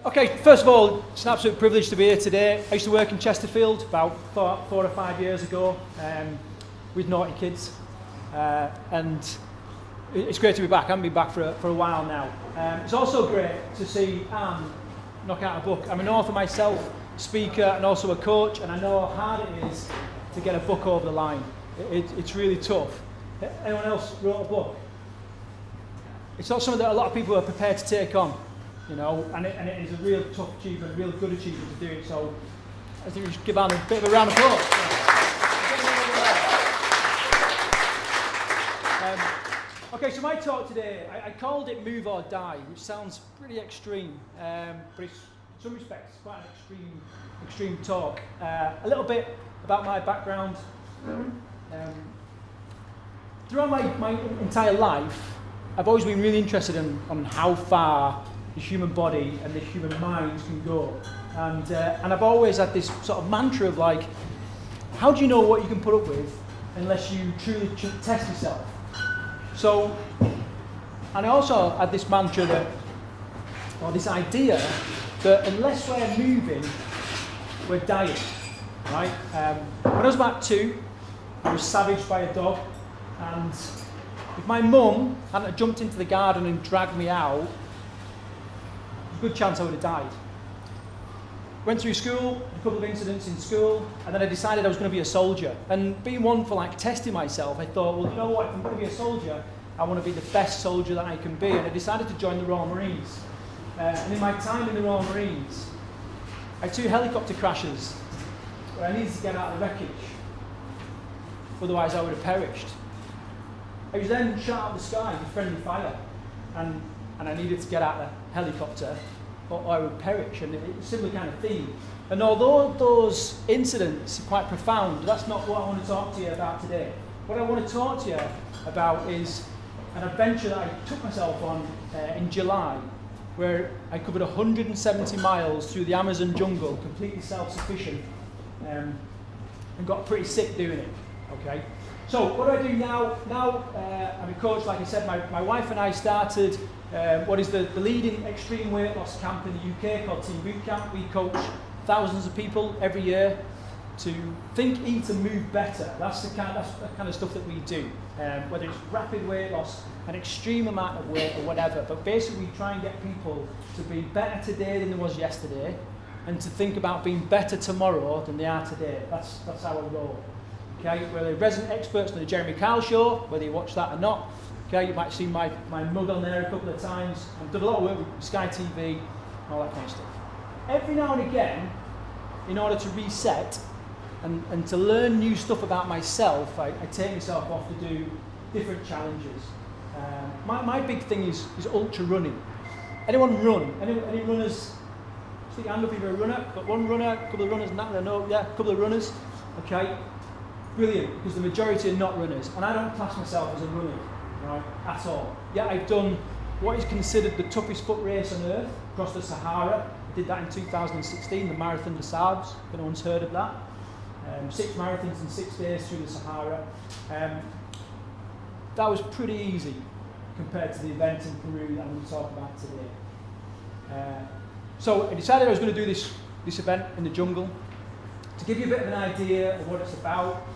Okay, first of all, it's an absolute privilege to be here today. I used to work in Chesterfield about 4 or 5 years ago with naughty kids, and it's great to be back. I haven't been back for a while now. It's also great to see Anne knock out a book. I'm an author myself, speaker, and also a coach, and I know how hard it is to get a book over the line. It's really tough. Anyone else wrote a book? It's not something that a lot of people are prepared to take on. You know, and it is a real tough achievement, a real good achievement to do it. So I think we should give Anne a bit of a round of applause. Okay, so my talk today, I called it Move or Die, which sounds pretty extreme, but it's, in some respects, quite an extreme talk. A little bit about my background. Throughout my entire life, I've always been really interested on how far the human body and the human mind can go, and I've always had this sort of mantra of like, how do you know what you can put up with unless you truly test yourself? So, and I also had this mantra that, or this idea that unless we're moving, we're dying, right? When I was about 2, I was savaged by a dog, and if my mum hadn't jumped into the garden and dragged me out, good chance I would have died. Went through school, a couple of incidents in school, and then I decided I was going to be a soldier. And being one for like testing myself, I thought, well, you know what, if I'm going to be a soldier, I want to be the best soldier that I can be. And I decided to join the Royal Marines. And in my time in the Royal Marines, I had 2 helicopter crashes where I needed to get out of the wreckage. Otherwise I would have perished. I was then shot out of the sky with friendly fire, and I needed to get out of the helicopter or I would perish, and it's a similar kind of theme. And although those incidents are quite profound, that's not what I want to talk to you about today. What I want to talk to you about is an adventure that I took myself on in July, where I covered 170 miles through the Amazon jungle, completely self-sufficient, and got pretty sick doing it, okay? So what do I do now? Now I'm a coach, like I said, my wife and I started what is the leading extreme weight loss camp in the UK called Team Boot Camp. We coach thousands of people every year to think, eat and move better. That's the kind of stuff that we do. Whether it's rapid weight loss, an extreme amount of weight or whatever, but basically we try and get people to be better today than they was yesterday, and to think about being better tomorrow than they are today. That's how I roll. Okay, we're the resident experts on the Jeremy Kyle Show, whether you watch that or not. Okay, you might have seen my mug on there a couple of times. I've done a lot of work with Sky TV, all that kind of stuff. Every now and again, in order to reset and to learn new stuff about myself, I take myself off to do different challenges. My big thing is ultra running. Anyone run? Any runners? Stick your hand up if you're a runner. Got one runner, a couple of runners, a couple of runners. Okay. Brilliant, because the majority are not runners, and I don't class myself as a runner, right, at all. Yeah, I've done what is considered the toughest foot race on earth, across the Sahara. I did that in 2016, the Marathon des Sables, if anyone's heard of that. 6 marathons in 6 days through the Sahara. That was pretty easy compared to the event in Peru that I'm going to talk about today. So I decided I was going to do this event in the jungle. To give you a bit of an idea of what it's about,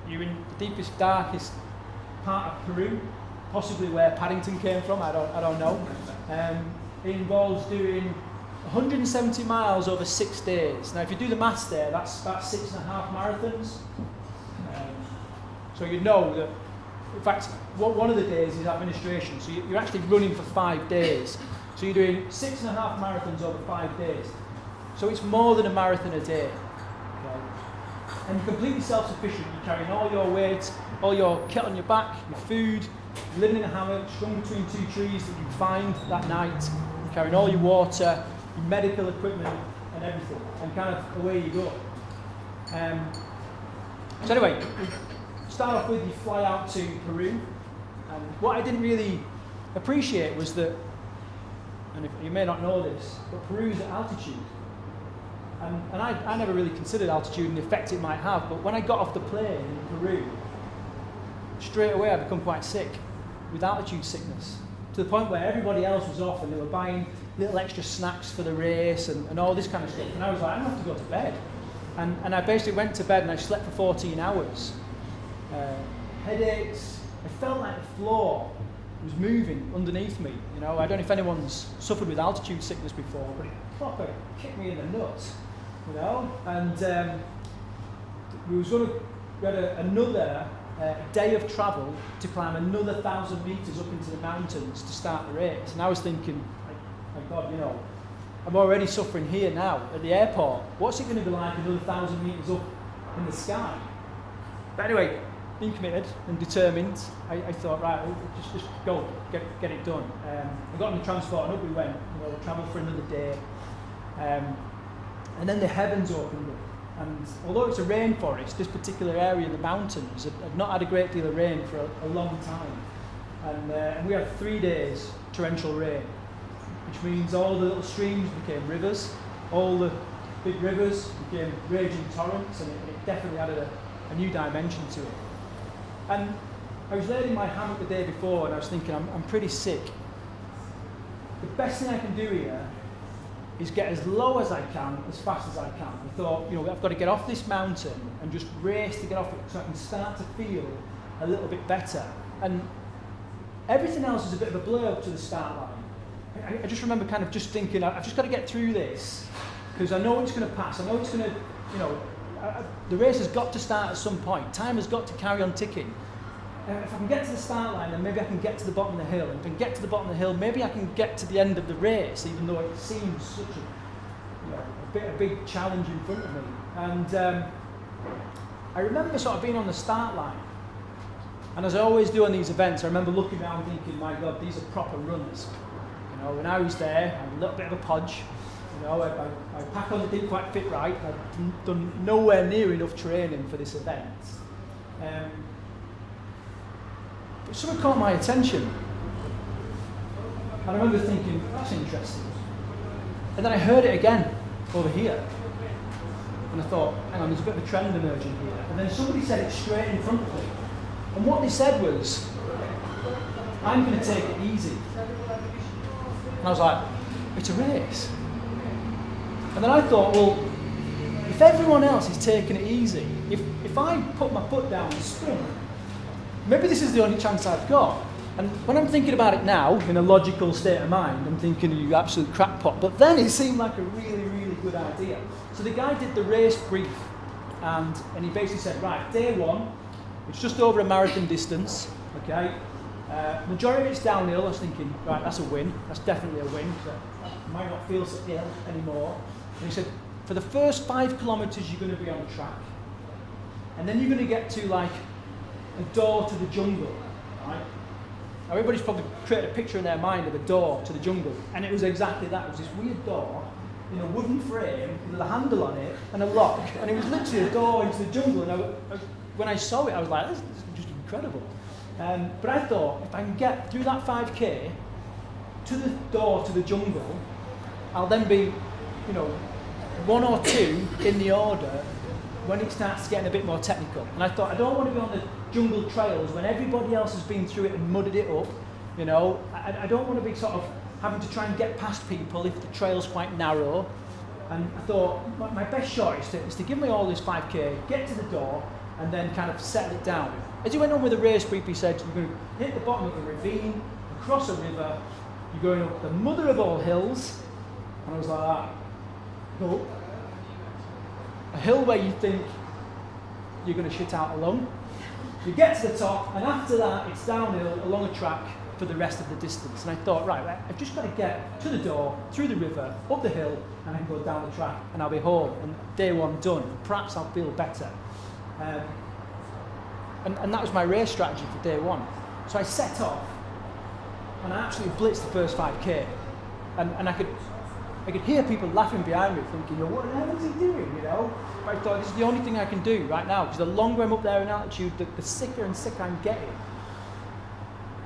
you're in the deepest, darkest part of Peru, possibly where Paddington came from, I don't know. It involves doing 170 miles over 6 days. Now if you do the maths there, that's about 6.5 marathons. So you know that, in fact, one of the days is administration, so you're actually running for 5 days. So you're doing 6.5 marathons over 5 days. So it's more than a marathon a day. And you're completely self-sufficient. You're carrying all your weight, all your kit on your back, your food, you're living in a hammock, strung between 2 trees that you find that night. You're carrying all your water, your medical equipment, and everything, and kind of away you go. So anyway, start off with you fly out to Peru, and what I didn't really appreciate was that, and if, you may not know this, but Peru is at altitude. And I never really considered altitude and the effect it might have, but when I got off the plane in Peru, straight away I become quite sick with altitude sickness, to the point where everybody else was off and they were buying little extra snacks for the race and all this kind of stuff. And I was like, I don't have to go to bed. And I basically went to bed and I slept for 14 hours. Headaches. I felt like the floor was moving underneath me. You know, I don't know if anyone's suffered with altitude sickness before, but it proper kicked me in the nuts. You know, and we had another day of travel to climb another 1,000 meters up into the mountains to start the race. And I was thinking, my God, you know, I'm already suffering here now at the airport. What's it going to be like another 1,000 meters up in the sky? But anyway, being committed and determined, I thought, right, just go, get it done. I got on the transport and up we went. You know, travelled for another day. And then the heavens opened up. And although it's a rainforest, this particular area in the mountains had not had a great deal of rain for a long time. And we had 3 days torrential rain, which means all the little streams became rivers, all the big rivers became raging torrents, and it definitely added a new dimension to it. And I was laid in my hammock the day before, and I was thinking, I'm pretty sick. The best thing I can do here is get as low as I can, as fast as I can. I thought, you know, I've got to get off this mountain and just race to get off it so I can start to feel a little bit better. And everything else is a bit of a blur up to the start line. I just remember kind of just thinking, I've just got to get through this because I know it's going to pass. I know it's going to, you know, the race has got to start at some point. Time has got to carry on ticking. If I can get to the start line, then maybe I can get to the bottom of the hill. And if I can get to the bottom of the hill, maybe I can get to the end of the race, even though it seems such a big challenge in front of me. And I remember sort of being on the start line. And as I always do on these events, I remember looking around thinking, my God, these are proper runners. You know, when I was there, I had a little bit of a podge. You know, I pack on didn't quite fit right. I'd done nowhere near enough training for this event. But something caught my attention. And I remember thinking, that's interesting. And then I heard it again over here. And I thought, hang on, there's a bit of a trend emerging here. And then somebody said it straight in front of me. And what they said was, I'm going to take it easy. And I was like, it's a race. And then I thought, well, if everyone else is taking it easy, if I put my foot down and sprint, maybe this is the only chance I've got. And when I'm thinking about it now, in a logical state of mind, I'm thinking, you absolute crackpot. But then it seemed like a really, really good idea. So the guy did the race brief, and he basically said, right, day one, it's just over a marathon distance, okay? Majority of it's downhill. I was thinking, right, that's a win. That's definitely a win. So I might not feel so ill anymore. And he said, for the first 5 kilometres, you're going to be on track. And then you're going to get to, like, a door to the jungle, right? Now, everybody's probably created a picture in their mind of a door to the jungle. And it was exactly that. It was this weird door in a wooden frame with a handle on it and a lock. And it was literally a door into the jungle. And when I saw it, I was like, this is just incredible. But I thought, if I can get through that 5K to the door to the jungle, I'll then be, you know, 1 or 2 in the order when it starts getting a bit more technical. And I thought, I don't want to be on the jungle trails when everybody else has been through it and mudded it up. You know, I don't want to be sort of having to try and get past people if the trail's quite narrow. And I thought, my best shot is to give me all this 5K, get to the door, and then kind of settle it down. As he went on with the race brief, he said, you're going to hit the bottom of a ravine, across a river, you're going up the mother of all hills. And I was like, no. A hill where you think you're going to shit out alone. You get to the top, and after that, it's downhill along a track for the rest of the distance. And I thought, right, I've just got to get to the door, through the river, up the hill, and then go down the track, and I'll be home. And day one done. Perhaps I'll feel better. And that was my race strategy for day one. So I set off, and I absolutely blitzed the first 5K. And I could hear people laughing behind me, thinking, what the hell is he doing, you know? But I thought, this is the only thing I can do right now, because the longer I'm up there in altitude, the sicker and sicker I'm getting.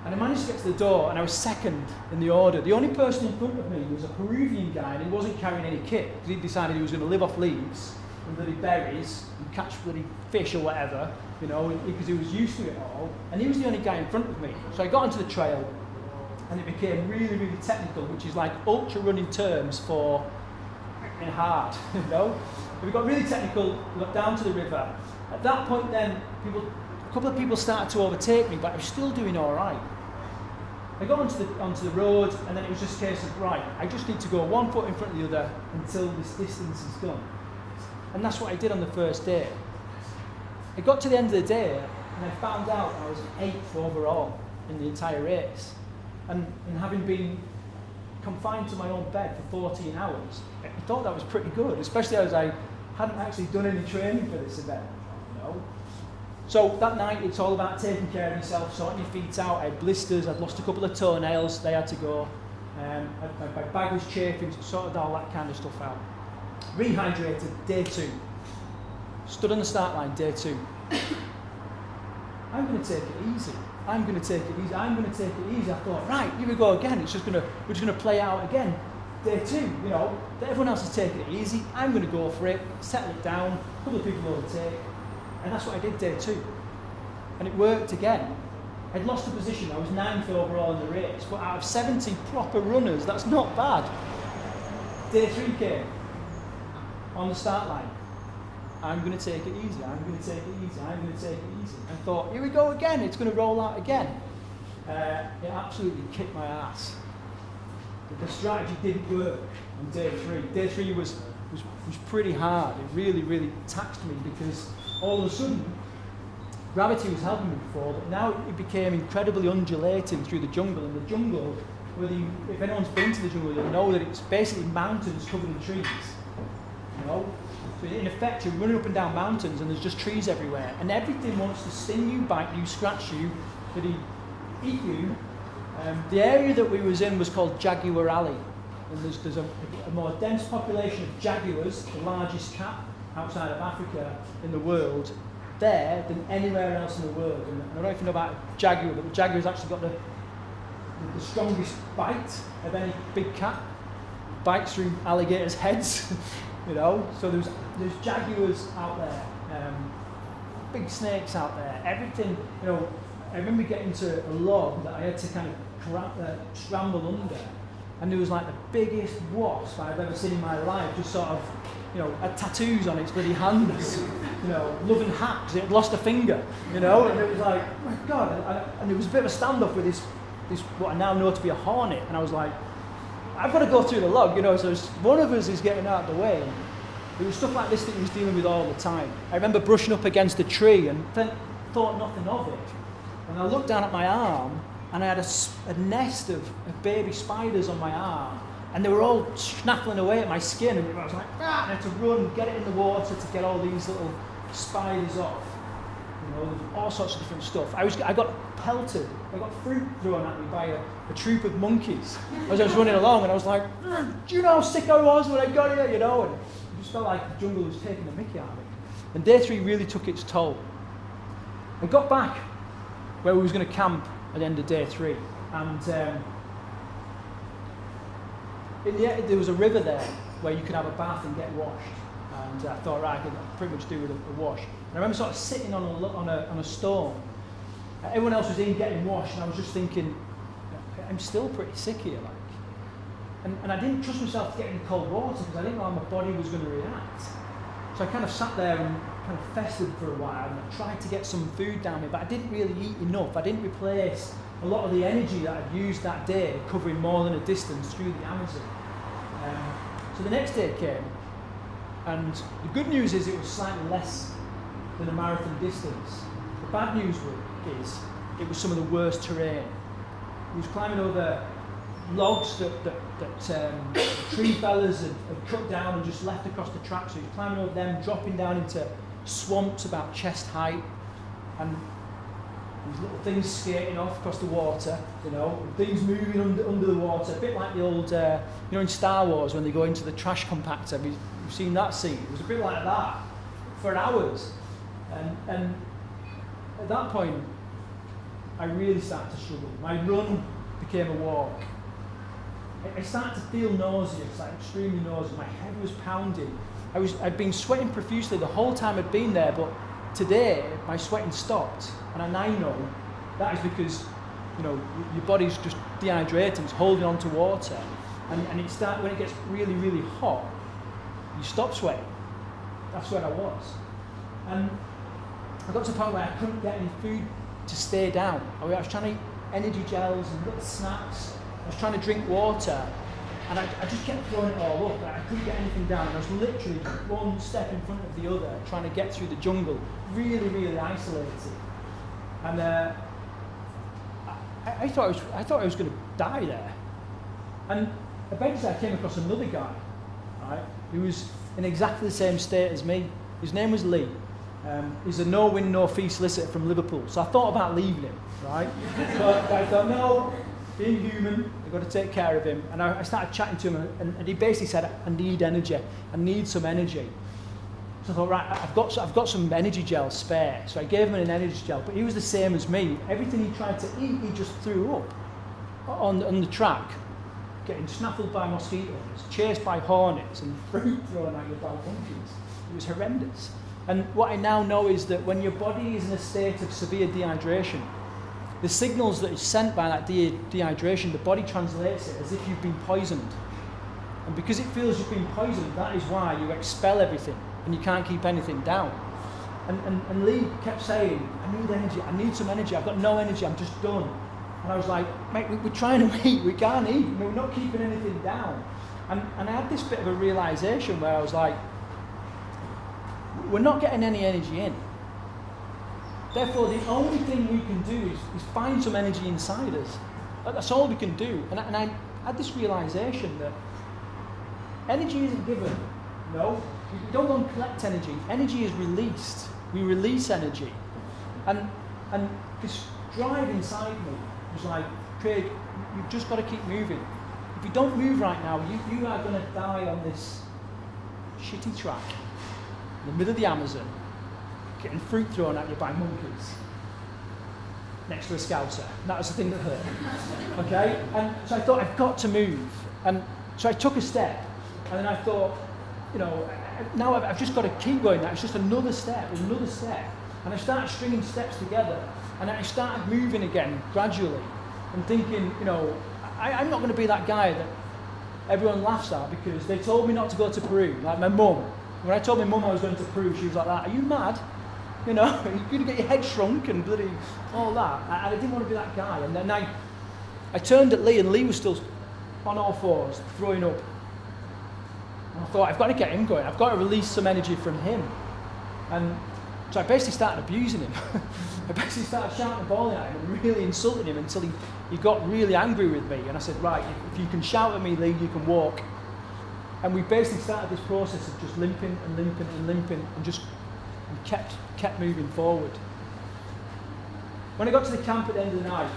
And I managed to get to the door, and I was second in the order. The only person in front of me was a Peruvian guy, and he wasn't carrying any kit, because he decided he was going to live off leaves and bloody berries and catch bloody fish or whatever, you know, because he was used to it all. And he was the only guy in front of me. So I got onto the trail, and it became really, really technical, which is like ultra running terms for in hard, you know. And we got really technical, we got down to the river. At that point then, a couple of people started to overtake me, but I was still doing all right. I got onto the road, and then it was just a case of, right, I just need to go one foot in front of the other until this distance is done. And that's what I did on the first day. I got to the end of the day, and I found out I was 8th overall in the entire race. And having been confined to my own bed for 14 hours, I thought that was pretty good, especially as I hadn't actually done any training for this event, you know. So that night, it's all about taking care of yourself, sorting your feet out. I had blisters, I'd lost a couple of toenails, they had to go. My bag was chafing, sorted all that kind of stuff out. Rehydrated, day 2. Stood on the start line, day 2. I'm going to take it easy. I'm going to take it easy. I'm going to take it easy. I thought, right, here we go again. We're just going to play out again. Day 2, you know, everyone else is taking it easy. I'm going to go for it, settle it down. A couple of people overtake. And that's what I did day 2. And it worked again. I'd lost a position. I was 9th overall in the race. But out of 70 proper runners, that's not bad. Day 3 came. On the start line. I'm going to take it easy. I'm going to take it easy. I'm going to take it easy. I thought, here we go again. It's going to roll out again. It absolutely kicked my ass. But the strategy didn't work on day 3. Day 3 was pretty hard. It really, really taxed me because all of a sudden, gravity was helping me before, but now it became incredibly undulating through the jungle. And the jungle, if anyone's been to the jungle, you'll know that it's basically mountains covered in trees. You know? So in effect, you're running up and down mountains and there's just trees everywhere. And everything wants to sting you, bite you, scratch you, eat you. The area that we was in was called Jaguar Alley. And there's a more dense population of jaguars, the largest cat outside of Africa in the world, there than anywhere else in the world. And I don't know if you know about jaguar, but the jaguar's actually got the strongest bite of any big cat. Bites through alligators' heads. You know, so there's jaguars out there, big snakes out there, everything. You know, I remember getting to a log that I had to kind of scramble under, and there was like the biggest wasp I've ever seen in my life, just sort of, you know, had tattoos on its bloody hands, you know, loving hacks. It had lost a finger, you know, and it was like, oh my God, and it was a bit of a standoff with this what I now know to be a hornet, and I was like, I've got to go through the log, you know, so one of us is getting out of the way. There was stuff like this that he was dealing with all the time. I remember brushing up against a tree and thought nothing of it. And I looked down at my arm and I had a nest of baby spiders on my arm. And they were all snaffling away at my skin. And I was like, and I had to run, get it in the water to get all these little spiders off. You know, all sorts of different stuff. I got pelted. I got fruit thrown at me by a troop of monkeys as I was running along, and I was like, do you know how sick I was when I got here? You know, and it just felt like the jungle was taking the mickey out of me. And day 3 really took its toll. I got back where we was going to camp at the end of day 3, and there was a river there where you could have a bath and get washed. And I thought, right, I could pretty much do with a wash. And I remember sort of sitting on a stone. Everyone else was in getting washed, and I was just thinking, I'm still pretty sick here, like. And I didn't trust myself to get in the cold water because I didn't know how my body was going to react. So I kind of sat there and kind of festered for a while, and I tried to get some food down me, but I didn't really eat enough. I didn't replace a lot of the energy that I'd used that day covering more than a distance through the Amazon. So the next day came, and the good news is it was slightly less than a marathon distance. The bad news is it was some of the worst terrain. He was climbing over logs that tree fellas had cut down and just left across the track. So he was climbing over them, dropping down into swamps about chest height, and these little things skating off across the water, you know, things moving under the water, a bit like the old, you know, in Star Wars when they go into the trash compactor. You've seen that scene. It was a bit like that for hours. And at that point, I really started to struggle. My run became a walk. I started to feel nauseous, like extremely nauseous. My head was pounding. I'd been sweating profusely the whole time I'd been there, but today my sweating stopped. And I know that is because your body's just dehydrating, it's holding on to water, and when it gets really, really hot, you stop sweating. That's where I was. And I got to the point where I couldn't get any food to stay down. I was trying to eat energy gels and little snacks. I was trying to drink water, and I just kept throwing it all up. I couldn't get anything down. I was literally one step in front of the other, trying to get through the jungle, really, really isolated. And I thought I was going to die there. And eventually I came across another guy, right, who was in exactly the same state as me. His name was Lee. He's a no-win, no-fee solicitor from Liverpool. So I thought about leaving him, right? But I thought, no, being human, I've got to take care of him. And I started chatting to him, and he basically said, I need energy. I need some energy. So I thought, right, I've got some energy gel spare. So I gave him an energy gel, but he was the same as me. Everything he tried to eat, he just threw up on the track, getting snaffled by mosquitoes, chased by hornets, and fruit thrown at you by monkeys. It was horrendous. And what I now know is that when your body is in a state of severe dehydration, the signals that is sent by that dehydration, the body translates it as if you've been poisoned. And because it feels you've been poisoned, that is why you expel everything and you can't keep anything down. And Lee kept saying, I need energy, I need some energy, I've got no energy, I'm just done. And I was like, mate, we're trying to eat, we can't eat, we're not keeping anything down. And I had this bit of a realization where I was like, we're not getting any energy in. Therefore, the only thing we can do is find some energy inside us. That's all we can do. And I had this realization that energy isn't given. No, we don't go and collect energy. Energy is released. We release energy. And this drive inside me was like, Craig, you've just got to keep moving. If you don't move right now, you are going to die on this shitty track in the middle of the Amazon, getting fruit thrown at you by monkeys next to a scouser. That was the thing that hurt. Okay? And so I thought, I've got to move. And so I took a step, and then I thought, now I've just got to keep going. It's just another step. And I started stringing steps together, and I started moving again gradually, and thinking, I'm not going to be that guy that everyone laughs at because they told me not to go to Peru, like my mum. When I told my mum I was going to Peru, she was like that, are you mad? You're going to get your head shrunk and bloody all that. And I didn't want to be that guy. And then I turned at Lee, and Lee was still on all fours, throwing up. And I thought, I've got to get him going. I've got to release some energy from him. And so I basically started abusing him. I basically started shouting and bawling at him and really insulting him until he got really angry with me. And I said, right, if you can shout at me, Lee, you can walk. And we basically started this process of just limping and just kept moving forward. When I got to the camp at the end of the night,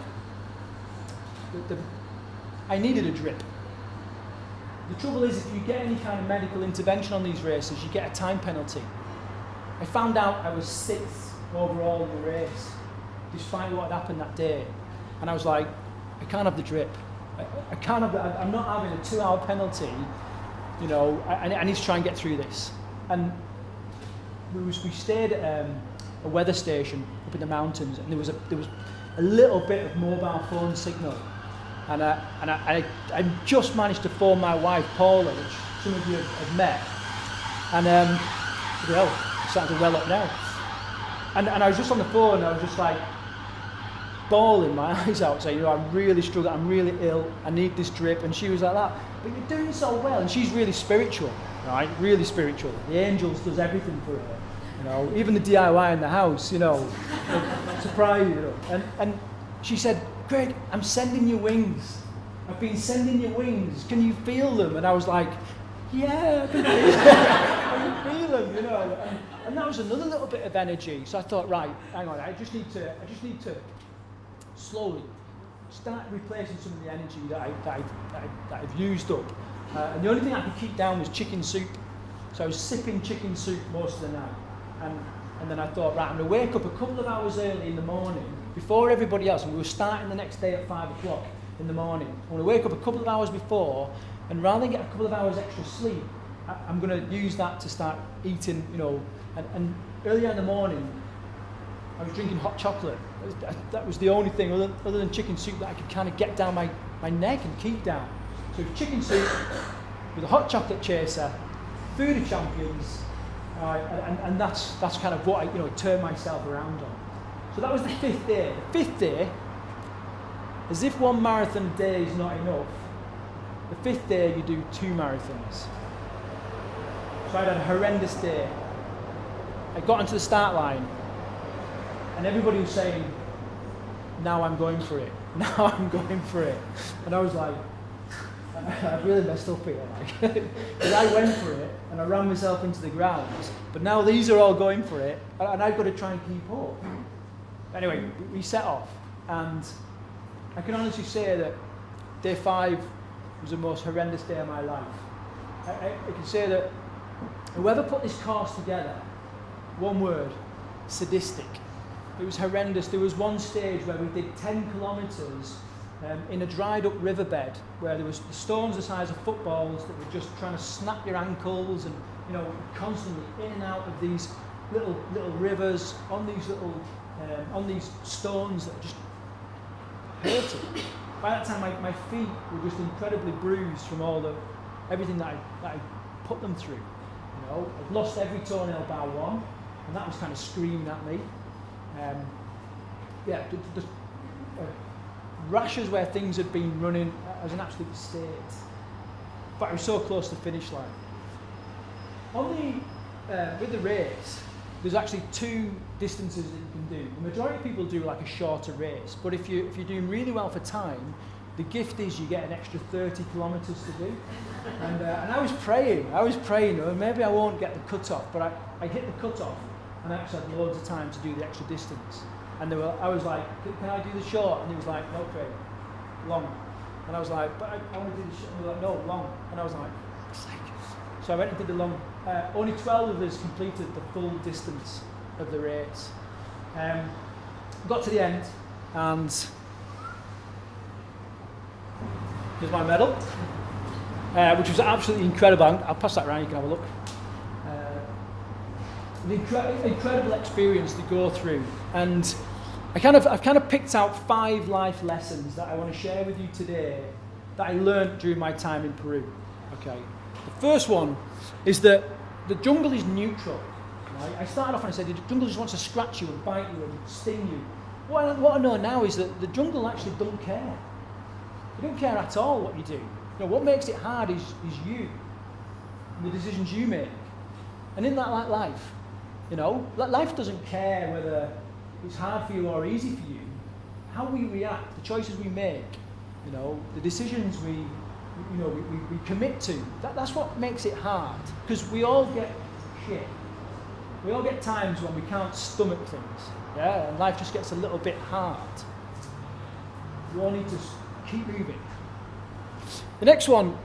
I needed a drip. The trouble is, if you get any kind of medical intervention on these races, you get a time penalty. I found out I was 6th overall in the race, despite what had happened that day. And I was like, I can't have the drip. I can't have that. I'm not having a 2-hour penalty. I need to try and get through this. And we stayed at a weather station up in the mountains, and there was a little bit of mobile phone signal. And I just managed to phone my wife, Paula, which some of you have met. And I'm starting to well up now. And I was just on the phone, and I was just like bawling my eyes out, saying, I'm really struggling, I'm really ill, I need this drip. And she was like that, but you're doing so well. And she's really spiritual, right? Really spiritual. The angels does everything for her, even the DIY in the house, surprise you. And she said, Craig, I'm sending you wings. I've been sending you wings. Can you feel them? And I was like, yeah, I can feel them, And that was another little bit of energy. So I thought, right, hang on, I just need to slowly start replacing some of the energy that I've used up. And the only thing I could keep down was chicken soup. So I was sipping chicken soup most of the night. And then I thought, right, I'm going to wake up a couple of hours early in the morning, before everybody else, and we were starting the next day at 5 o'clock in the morning. I'm going to wake up a couple of hours before, and rather than get a couple of hours extra sleep, I'm going to use that to start eating, And earlier in the morning, I was drinking hot chocolate. That was the only thing other than chicken soup that I could kind of get down my neck and keep down. So chicken soup with a hot chocolate chaser, food of champions, and that's kind of what I turned myself around on. So that was the 5th day. The 5th day, as if one marathon a day is not enough, the 5th day you do 2 marathons. So I had a horrendous day. I got onto the start line, and everybody was saying, now I'm going for it. Now I'm going for it. And I was like, I really messed up here. Because I went for it, and I ran myself into the ground. But now these are all going for it, and I've got to try and keep up. Anyway, we set off, and I can honestly say that day 5 was the most horrendous day of my life. I can say that whoever put this course together, one word, sadistic. It was horrendous. There was one stage where we did 10 kilometres in a dried up riverbed where there was stones the size of footballs that were just trying to snap your ankles, and constantly in and out of these little rivers on these stones that just hurting. By that time my feet were just incredibly bruised from everything that I put them through. I'd lost every toenail bar one, and that was kind of screaming at me. The rashes where things had been running, I was in an absolute state. But I was so close to the finish line. With the race, there's actually 2 distances that you can do. The majority of people do like a shorter race, but if you're doing really well for time, the gift is you get an extra 30 kilometres to do. And I was praying, maybe I won't get the cut-off, but I hit the cut-off, and I actually had loads of time to do the extra distance. And I was like, can I do the short? And he was like, no, Craig, long. And I was like, but I want to do the short. And he was like, no, long. And I was like, so I went and did the long. Only 12 of us completed the full distance of the race. Got to the end, and here's my medal, which was absolutely incredible. I'll pass that around, you can have a look. An incredible experience to go through, and I've kind of picked out 5 life lessons that I want to share with you today that I learned during my time in Peru. Okay, the first one is that the jungle is neutral. Right? I started off and I said the jungle just wants to scratch you and bite you and sting you. What I know now is that the jungle actually don't care. They don't care at all what you do. What makes it hard is you and the decisions you make. And isn't that like life? Life doesn't care whether it's hard for you or easy for you. How we react, the choices we make, the decisions we commit to. That's what makes it hard. Because we all get shit. We all get times when we can't stomach things. Yeah, and life just gets a little bit hard. You all need to keep moving. The next one,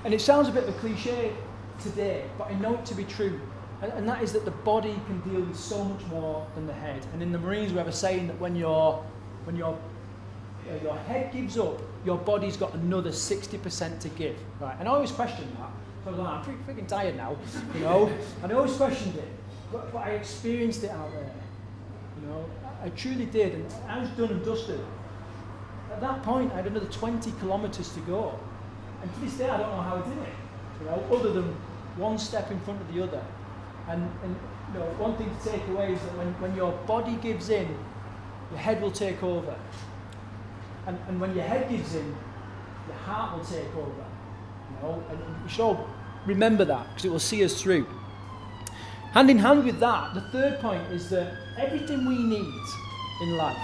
and it sounds a bit of a cliche today, but I know it to be true. And that is that the body can deal with so much more than the head. And in the Marines we have a saying that when your head gives up, your body's got another 60% to give. Right? And I always questioned that. So I was like, I'm pretty freaking tired now, And I always questioned it. But I experienced it out there. I truly did, and I was done and dusted. At that point, I had another 20 kilometres to go. And to this day, I don't know how I did it. Other than one step in front of the other. And one thing to take away is that when your body gives in, your head will take over. And when your head gives in, your heart will take over. And we should all remember that, because it will see us through. Hand in hand with that, the third point is that everything we need in life,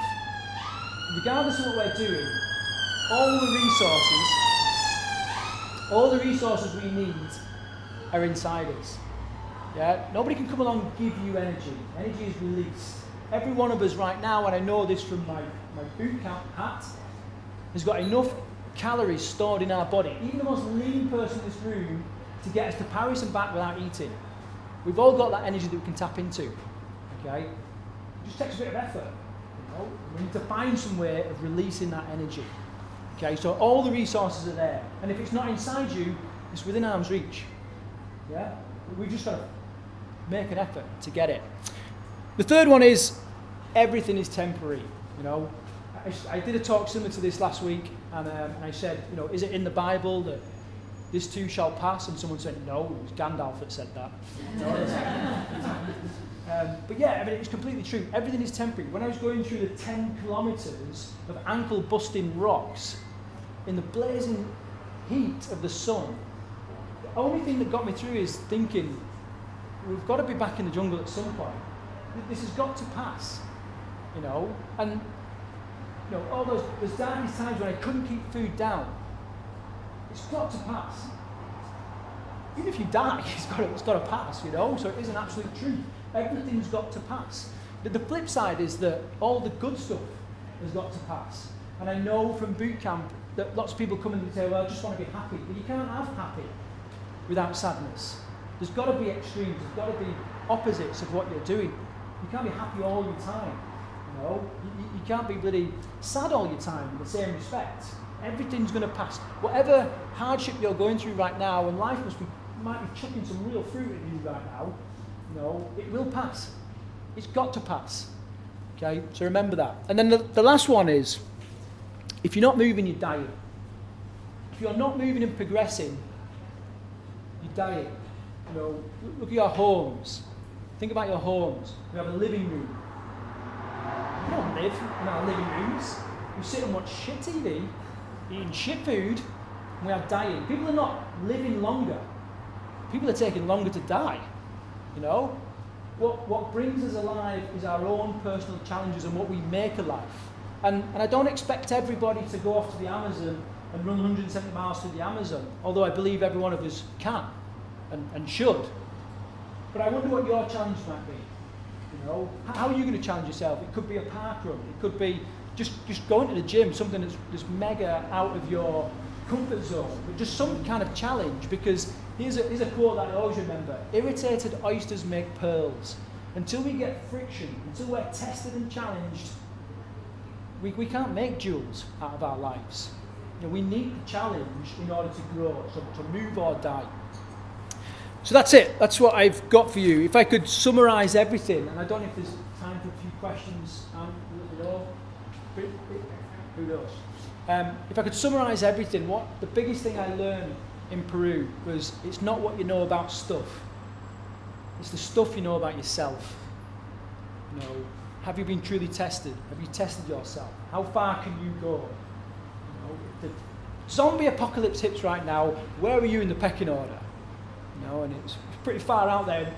regardless of what we're doing, all the resources we need are inside us. Yeah? Nobody can come along and give you energy. Energy is released. Every one of us right now, and I know this from my boot camp hat, has got enough calories stored in our body, even the most lean person in this room, to get us to Paris and back without eating. We've all got that energy that we can tap into. Okay? It just takes a bit of effort. We need to find some way of releasing that energy. Okay, so all the resources are there. And if it's not inside you, it's within arm's reach. Yeah? We've just got to make an effort to get it. The third one is everything is temporary. You know, I did a talk similar to this last week, and I said, you know, is it in the Bible that this too shall pass? And someone said, no, it was Gandalf that said that. But yeah, I mean, it's completely true. Everything is temporary. When I was going through the 10 kilometres of ankle-busting rocks in the blazing heat of the sun, the only thing that got me through is thinking, we've got to be back in the jungle at some point. This has got to pass, you know. And you know, all those darkest times when I couldn't keep food down, it's got to pass. Even if you die, it's got to pass, you know. So it is an absolute truth. Everything's got to pass. The flip side is that all the good stuff has got to pass. And I know from boot camp that lots of people come in and say, well, I just want to be happy. But you can't have happy without sadness. There's got to be extremes. There's got to be opposites of what you're doing. You can't be happy all your time. You know, you can't be bloody sad all your time in the same respect. Everything's going to pass. Whatever hardship you're going through right now, and life might be chucking some real fruit at you right now, you know, it will pass. It's got to pass. Okay, so remember that. And then the last one is, if you're not moving, you're dying. If you're not moving and progressing, you're dying. You know, look at your homes. Think about your homes. We have a living room. We don't live in our living rooms. We sit and watch shit TV, eating shit food, and we are dying. People are not living longer. People are taking longer to die. You know? What brings us alive is our own personal challenges and what we make of life. And I don't expect everybody to go off to the Amazon and run 170 miles through the Amazon, although I believe every one of us can and should. But I wonder what your challenge might be. You know, how are you going to challenge yourself? It could be a park run. It could be just going to the gym, something that's mega out of your comfort zone, but just some kind of challenge. Because here's a quote that I always remember: irritated oysters make pearls. Until we get friction, until we're tested and challenged, we can't make jewels out of our lives. You know, we need the challenge in order to grow, to move or die. So that's it. That's what I've got for you. If I could summarise everything, and I don't know if there's time for a few questions, who knows? If I could summarise everything, the biggest thing I learned in Peru was, it's not what you know about stuff. It's the stuff you know about yourself. You know, have you been truly tested? Have you tested yourself? How far can you go? You know, if the zombie apocalypse hits right now, where are you in the pecking order? You know, and it's pretty far out there,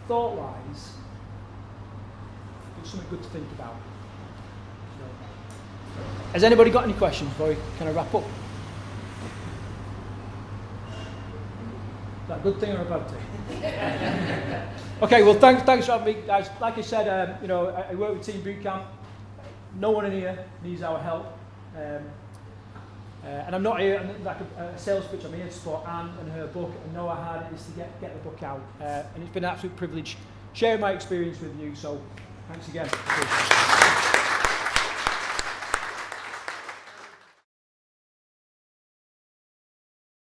thought-wise. It's something good to think about. So, has anybody got any questions before we kind of wrap up? Is that a good thing or a bad thing? Okay, well, thanks for having me, guys. Like I said, you know, I work with Team Bootcamp. No one in here needs our help. And I'm not here like a sales pitch. I'm here to support Anne and her book, and know how hard it is to get the book out. And it's been an absolute privilege sharing my experience with you. So thanks again.